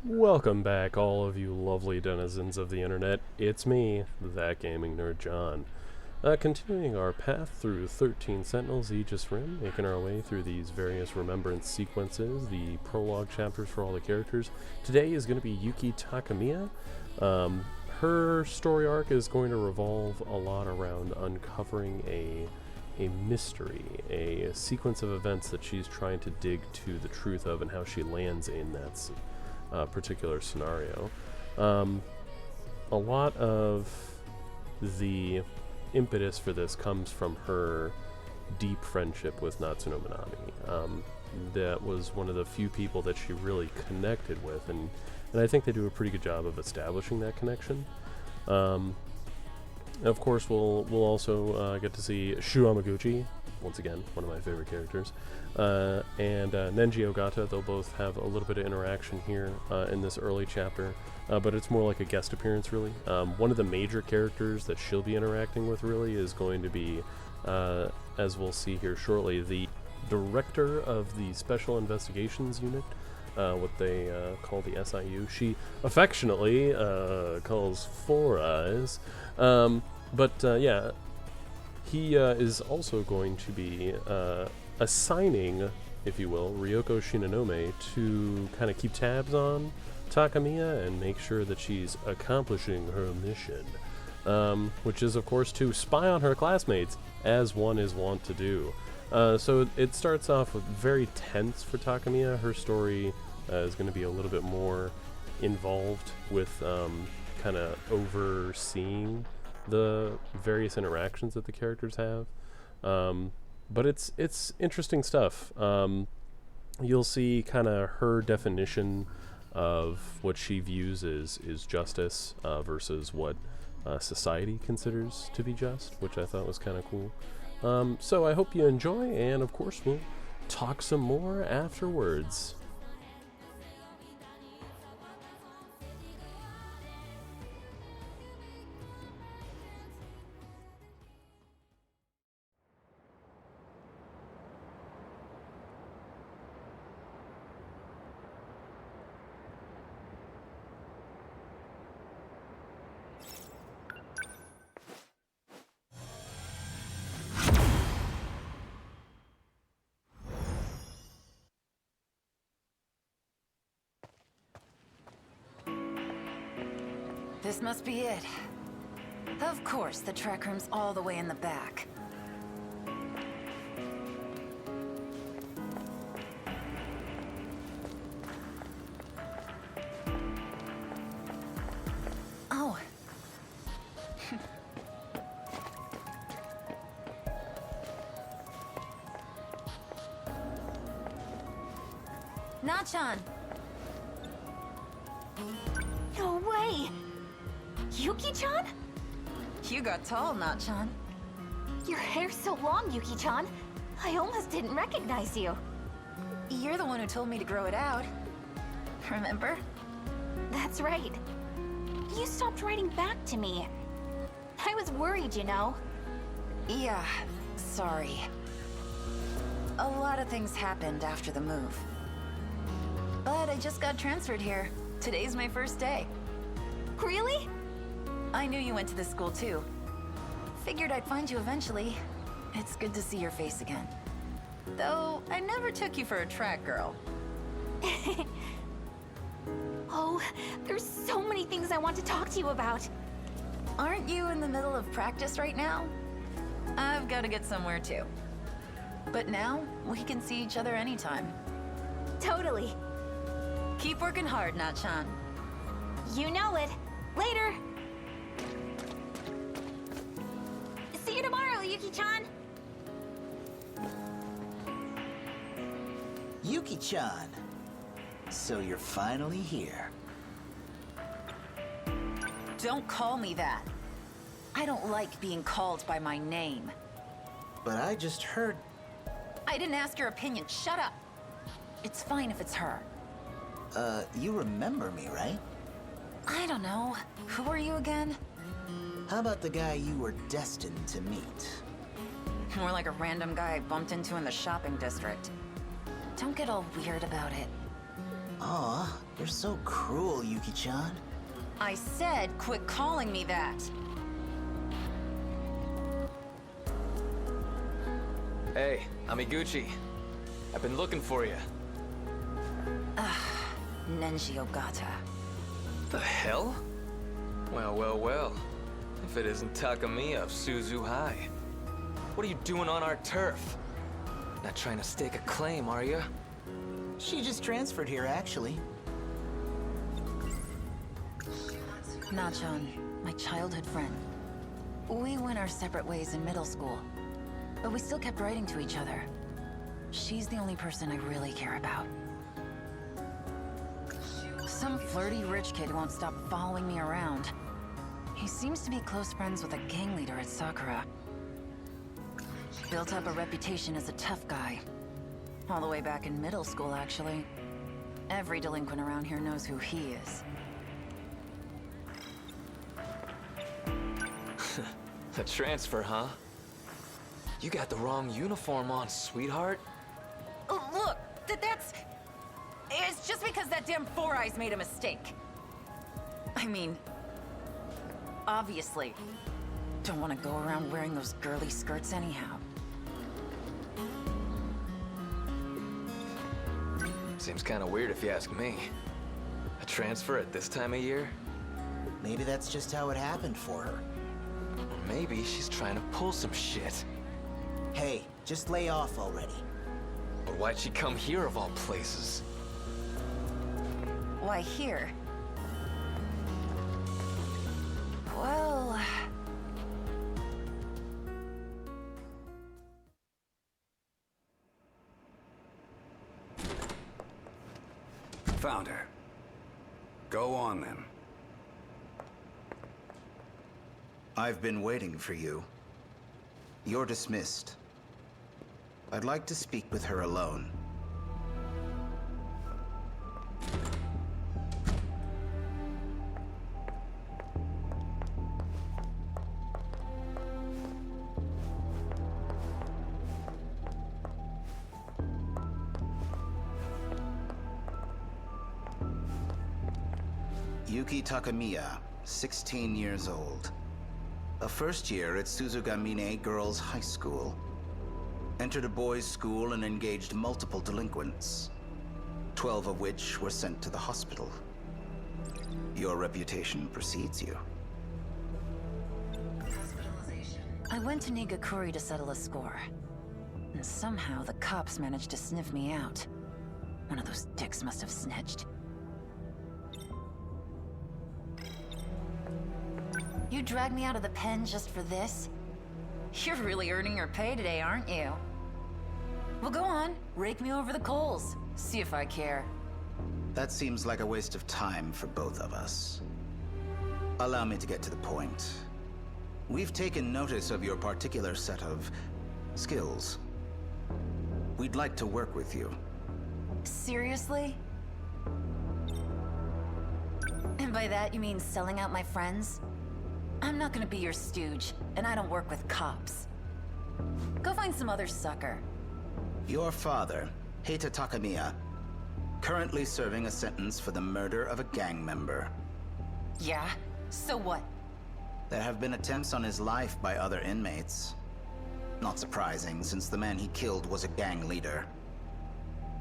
Welcome back, all of you lovely denizens of the internet. It's me, that gaming nerd John. Continuing our path through 13 Sentinels Aegis Rim, making our way through these various Remembrance sequences, the prologue chapters for all the characters. Today is going to be Yuki Takamiya. Her story arc is going to revolve a lot around uncovering a mystery, a sequence of events that she's trying to dig to the truth of and how she lands in that particular scenario. A lot of the impetus for this comes from her deep friendship with Natchan. That was one of the few people that she really connected with, and I think they do a pretty good job of establishing that connection. Of course, we'll also get to see Shu Amaguchi, once again, one of my favorite characters, and Nenji Ogata. They'll both have a little bit of interaction here in this early chapter, but it's more like a guest appearance, really. One of the major characters that she'll be interacting with, really, is going to be, as we'll see here shortly, the director of the Special Investigations Unit, what they call the SIU. She affectionately calls Four Eyes. Yeah, he is also going to be assigning, if you will, Ryoko Shinonome to kind of keep tabs on Takamiya and make sure that she's accomplishing her mission, which is, of course, to spy on her classmates, as one is wont to do. So it starts off with very tense for Takamiya. Her story is going to be a little bit more involved with kind of overseeing the various interactions that the characters have, but it's interesting stuff. You'll see kind of her definition of what she views is justice versus what society considers to be just, which I thought was kind of cool. So I hope you enjoy, and of course we'll talk some more afterwards. This must be it. Of course, the track room's all the way in the back. Oh. Natchan! No way! Yuki-chan? You got tall, Natchan. Your hair's so long, Yuki-chan. I almost didn't recognize you. You're the one who told me to grow it out. Remember? That's right. You stopped writing back to me. I was worried, you know. Yeah, sorry. A lot of things happened after the move. But I just got transferred here. Today's my first day. Really? I knew you went to this school too. Figured I'd find you eventually. It's good to see your face again. Though, I never took you for a track girl. Oh, there's so many things I want to talk to you about. Aren't you in the middle of practice right now? I've got to get somewhere too. But now, we can see each other anytime. Totally. Keep working hard, Natchan. You know it. Later. See you tomorrow, Yuki-chan. Yuki-chan, so you're finally here. Don't call me that. I don't like being called by my name. But I just heard... I didn't ask your opinion. Shut up. It's fine if it's her. You remember me, right? I don't know. Who are you again? How about the guy you were destined to meet? More like a random guy I bumped into in the shopping district. Don't get all weird about it. Aw, you're so cruel, Yuki-chan. I said quit calling me that. Hey, I'm Iguchi. I've been looking for you. Nenji Ogata. The hell? Well. If it isn't Takamiya of Suzu High. What are you doing on our turf? Not trying to stake a claim, are you? She just transferred here, actually. Natchan, my childhood friend. We went our separate ways in middle school, but we still kept writing to each other. She's the only person I really care about. Some flirty rich kid won't stop following me around. He seems to be close friends with a gang leader at Sakura. Built up a reputation as a tough guy. All the way back in middle school, actually. Every delinquent around here knows who he is. The transfer, huh? You got the wrong uniform on, sweetheart. Oh, look, that's... It's just because that damn Four Eyes made a mistake. I mean... Obviously. Don't want to go around wearing those girly skirts anyhow. Seems kind of weird if you ask me. A transfer at this time of year? Maybe that's just how it happened for her. Or maybe she's trying to pull some shit. Hey, just lay off already. Or why'd she come here of all places? Why here? Well... Found her. Go on, then. I've been waiting for you. You're dismissed. I'd like to speak with her alone. Yuki Takamiya, 16 years old. A first year at Suzugamine Girls High School. Entered a boys' school and engaged multiple delinquents, 12 of which were sent to the hospital. Your reputation precedes you. I went to Nigakuri to settle a score. And somehow the cops managed to sniff me out. One of those dicks must have snitched. You dragged me out of the pen just for this? You're really earning your pay today, aren't you? Well, go on. Rake me over the coals. See if I care. That seems like a waste of time for both of us. Allow me to get to the point. We've taken notice of your particular set of skills. We'd like to work with you. Seriously? And by that you mean selling out my friends? I'm not gonna be your stooge, and I don't work with cops. Go find some other sucker. Your father, Heita Takamiya, currently serving a sentence for the murder of a gang member. Yeah? So what? There have been attempts on his life by other inmates. Not surprising, since the man he killed was a gang leader.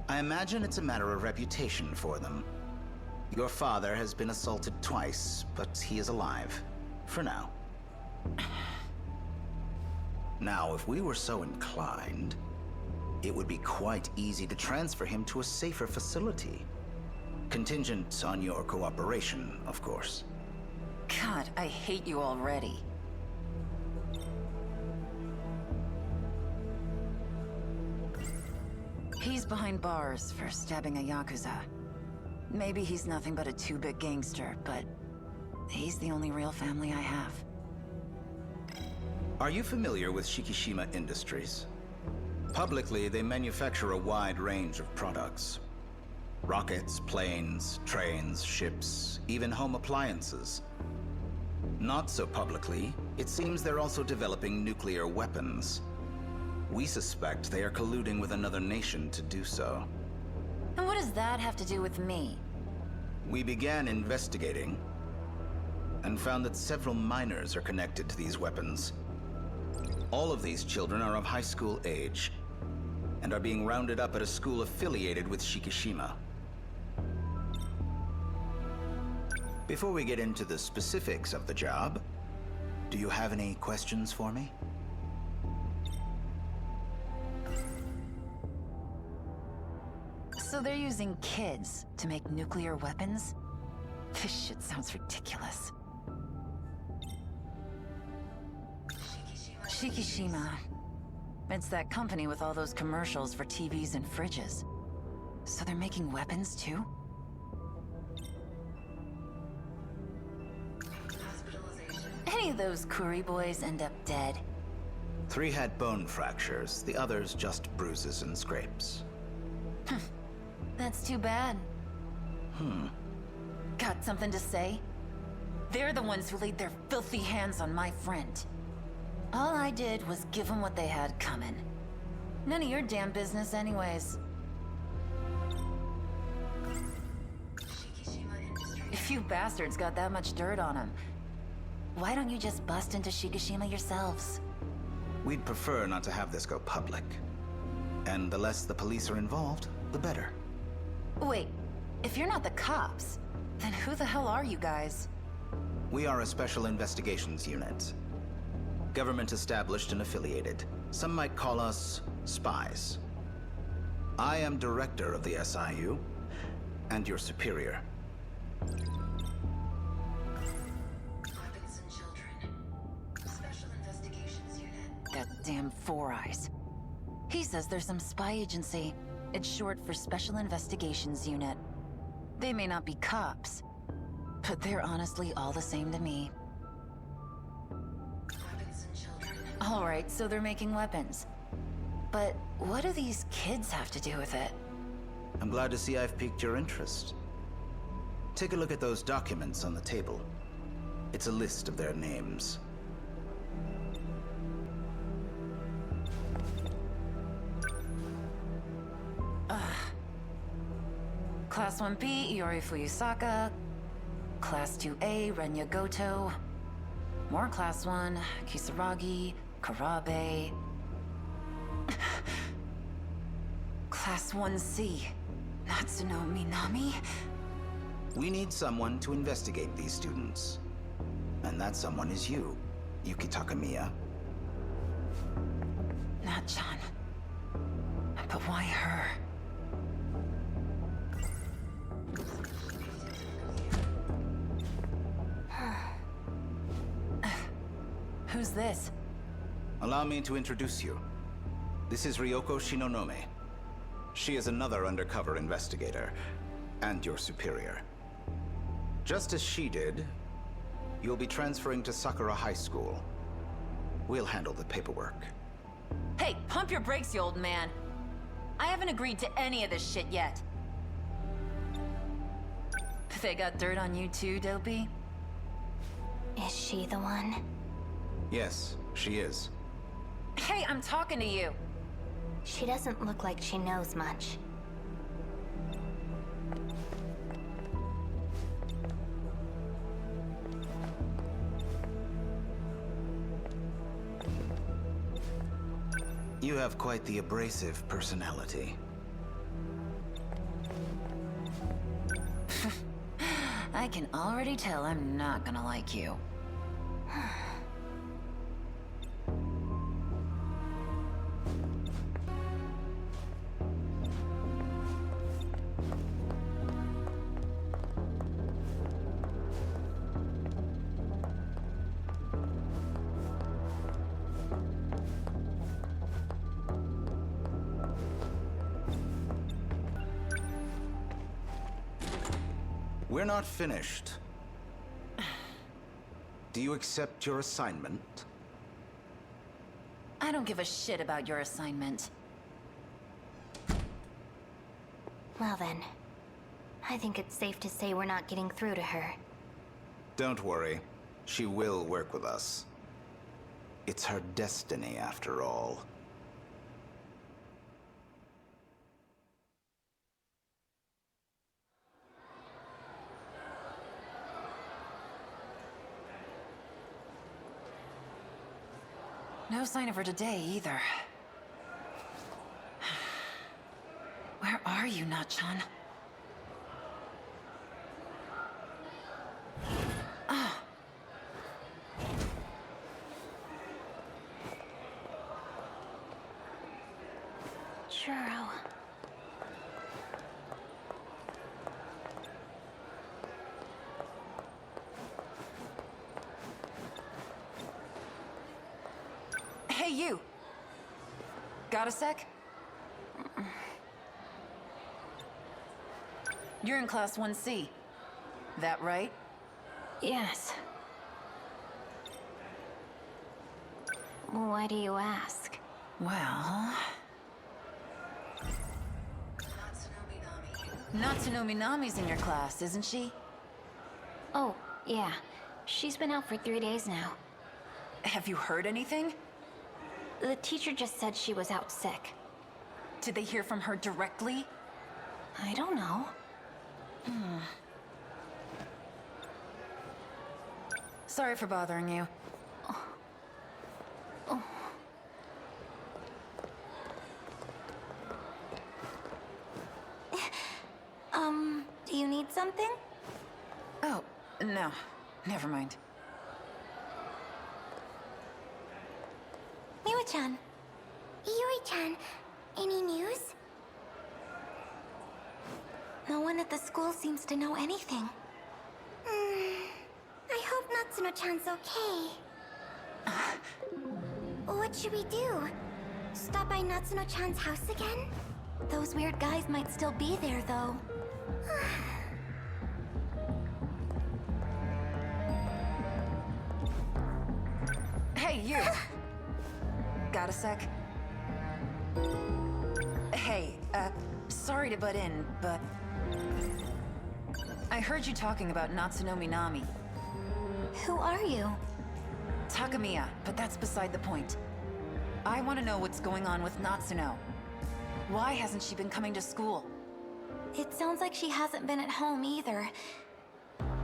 I imagine it's a matter of reputation for them. Your father has been assaulted twice, but he is alive. For now. Now, if we were so inclined, it would be quite easy to transfer him to a safer facility. Contingent on your cooperation, of course. God, I hate you already. He's behind bars for stabbing a Yakuza. Maybe he's nothing but a two-bit gangster, but he's the only real family I have. Are you familiar with Shikishima Industries? Publicly, they manufacture a wide range of products. Rockets, planes, trains, ships, even home appliances. Not so publicly, it seems they're also developing nuclear weapons. We suspect they are colluding with another nation to do so. And what does that have to do with me? We began investigating and found that several minors are connected to these weapons. All of these children are of high school age and are being rounded up at a school affiliated with Shikishima. Before we get into the specifics of the job, do you have any questions for me? So they're using kids to make nuclear weapons? This shit sounds ridiculous. Shikishima. It's that company with all those commercials for TVs and fridges. So they're making weapons too? Any of those Kuri boys end up dead? 3 had bone fractures, the others just bruises and scrapes. That's too bad. Got something to say? They're the ones who laid their filthy hands on my friend. All I did was give them what they had coming. None of your damn business anyways. If you bastards got that much dirt on them, why don't you just bust into Shikishima yourselves? We'd prefer not to have this go public. And the less the police are involved, the better. Wait, if you're not the cops, then who the hell are you guys? We are a special investigations unit. Government established and affiliated. Some might call us spies. I am director of the SIU, and your superior. Weapons and Children. Special Investigations Unit. That damn Four Eyes. He says there's some spy agency. It's short for Special Investigations Unit. They may not be cops, but they're honestly all the same to me. Weapons and Children. All right, so they're making weapons. But what do these kids have to do with it? I'm glad to see I've piqued your interest. Take a look at those documents on the table. It's a list of their names. Class 1B, Iori Fuyusaka. Class 2A, Renya Goto. More Class 1, Kisaragi, Karabe. Class 1C, Natsuno Minami. We need someone to investigate these students. And that someone is you, Yuki Takamiya. Nat-chan. But why her? Who's this? Allow me to introduce you. This is Ryoko Shinonome. She is another undercover investigator, and your superior. Just as she did, you'll be transferring to Sakura High School. We'll handle the paperwork. Hey, pump your brakes, you old man. I haven't agreed to any of this shit yet. They got dirt on you too, Dopey? Is she the one? Yes, she is. Hey, I'm talking to you. She doesn't look like she knows much. You have quite the abrasive personality. I can already tell I'm not gonna like you. We're not finished. Do you accept your assignment? I don't give a shit about your assignment. Well then, I think it's safe to say we're not getting through to her. Don't worry. She will work with us. It's her destiny, after all. No sign of her today, either. Where are you, Nat-chan? Ah. Churro. Hey, you! Got a sec? You're in Class 1C. That right? Yes. Why do you ask? Well... Natsuno Minami's in your class, isn't she? Oh, yeah. She's been out for 3 days now. Have you heard anything? The teacher just said she was out sick. Did they hear from her directly? I don't know. Sorry for bothering you. Do you need something? Oh, no. Never mind. Yui-chan. Yui-chan, any news? No one at the school seems to know anything. I hope Natsuno-chan's okay. What should we do? Stop by Natsuno-chan's house again? Those weird guys might still be there, though. Hey, you! Got a sec? Hey, sorry to butt in, but... I heard you talking about Natsuno Minami. Who are you? Takamiya, but that's beside the point. I want to know what's going on with Natsuno. Why hasn't she been coming to school? It sounds like she hasn't been at home either.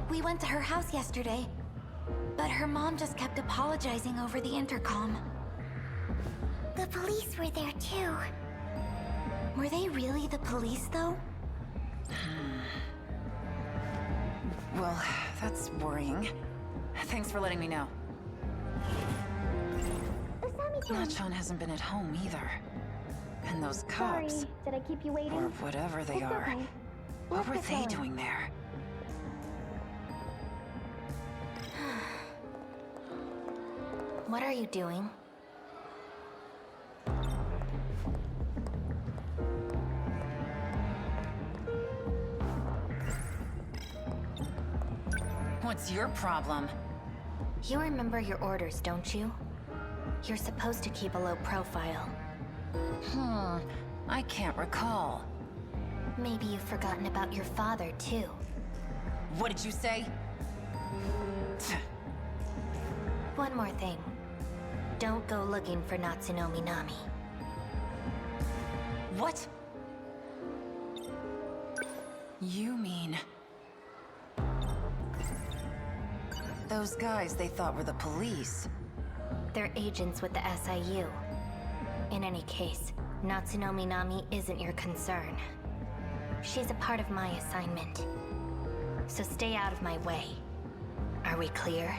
We went to her house yesterday, but her mom just kept apologizing over the intercom. The police were there too. Were they really the police, though? Well, that's worrying. Thanks for letting me know. Natchan hasn't been at home either. And those cops, Sorry, did I keep you waiting? or whatever they It's are, okay. what were Let's they get going. doing there? What are you doing? What's your problem? You remember your orders, don't you? You're supposed to keep a low profile. I can't recall. Maybe you've forgotten about your father, too. What did you say? One more thing. Don't go looking for Natsuno Minami. What? You mean... those guys they thought were the police? They're agents with the SIU. In any case, Natsuno Minami isn't your concern. She's a part of my assignment. So stay out of my way. Are we clear?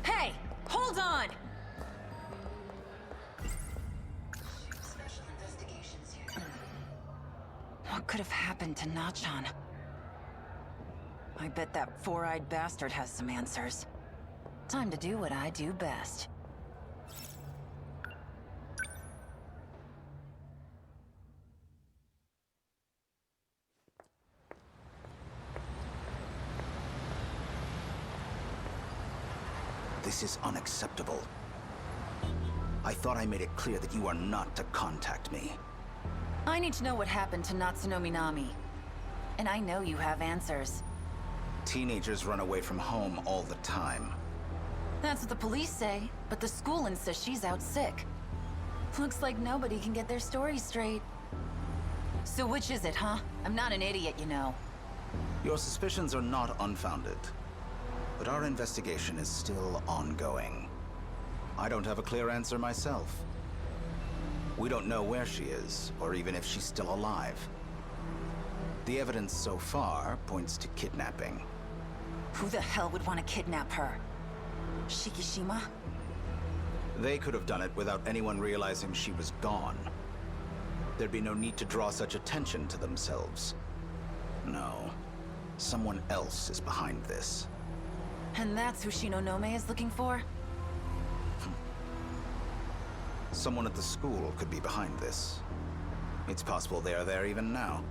Hey! Hold on! What could have happened to Natchan? I bet that four-eyed bastard has some answers. Time to do what I do best. This is unacceptable. I thought I made it clear that you are not to contact me. I need to know what happened to Natsuno Minami. And I know you have answers. Teenagers run away from home all the time. That's what the police say, but the school insists she's out sick. Looks like nobody can get their story straight. So which is it, huh? I'm not an idiot, you know. Your suspicions are not unfounded, but our investigation is still ongoing. I don't have a clear answer myself. We don't know where she is, or even if she's still alive. The evidence so far points to kidnapping. Who the hell would want to kidnap her? Shikishima? They could have done it without anyone realizing she was gone. There'd be no need to draw such attention to themselves. No. Someone else is behind this. And that's who Shinonome is looking for? Someone at the school could be behind this. It's possible they are there even now.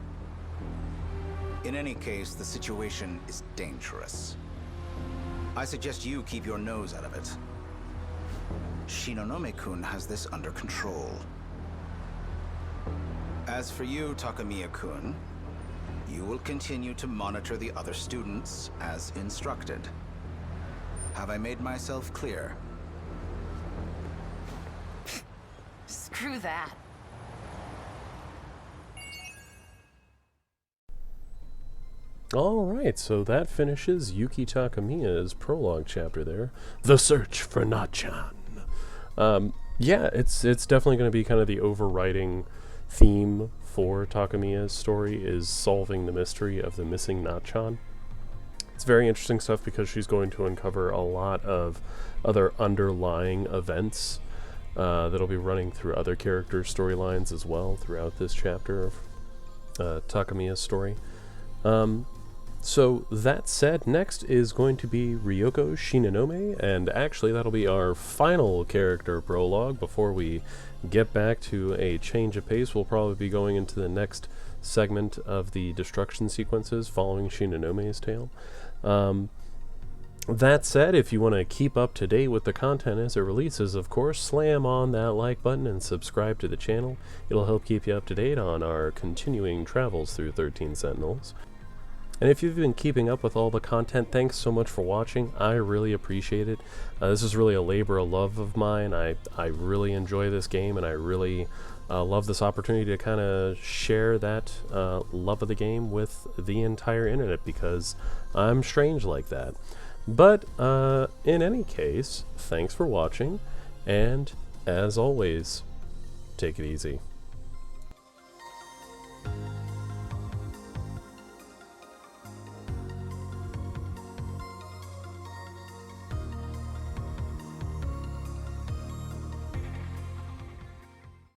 In any case, the situation is dangerous. I suggest you keep your nose out of it. Shinonome-kun has this under control. As for you, Takamiya-kun, you will continue to monitor the other students as instructed. Have I made myself clear? Screw that. Alright, so that finishes Yuki Takamiya's prologue chapter there. The Search for Natchan. Yeah, it's definitely going to be kind of the overriding theme for Takamiya's story, is solving the mystery of the missing Natchan. It's very interesting stuff because she's going to uncover a lot of other underlying events that'll be running through other characters' storylines as well throughout this chapter of Takamiya's story. So that said, next is going to be Ryoko Shinonome, and actually that'll be our final character prologue before we get back to a change of pace. We'll probably be going into the next segment of the destruction sequences following Shinonome's tale. That said, if you want to keep up to date with the content as it releases, of course, slam on that like button and subscribe to the channel. It'll help keep you up to date on our continuing travels through 13 Sentinels. And if you've been keeping up with all the content, thanks so much for watching. I really appreciate it. This is really a labor of love of mine. I really enjoy this game, and I really love this opportunity to kind of share that love of the game with the entire internet, because I'm strange like that. But in any case, thanks for watching, and as always, take it easy.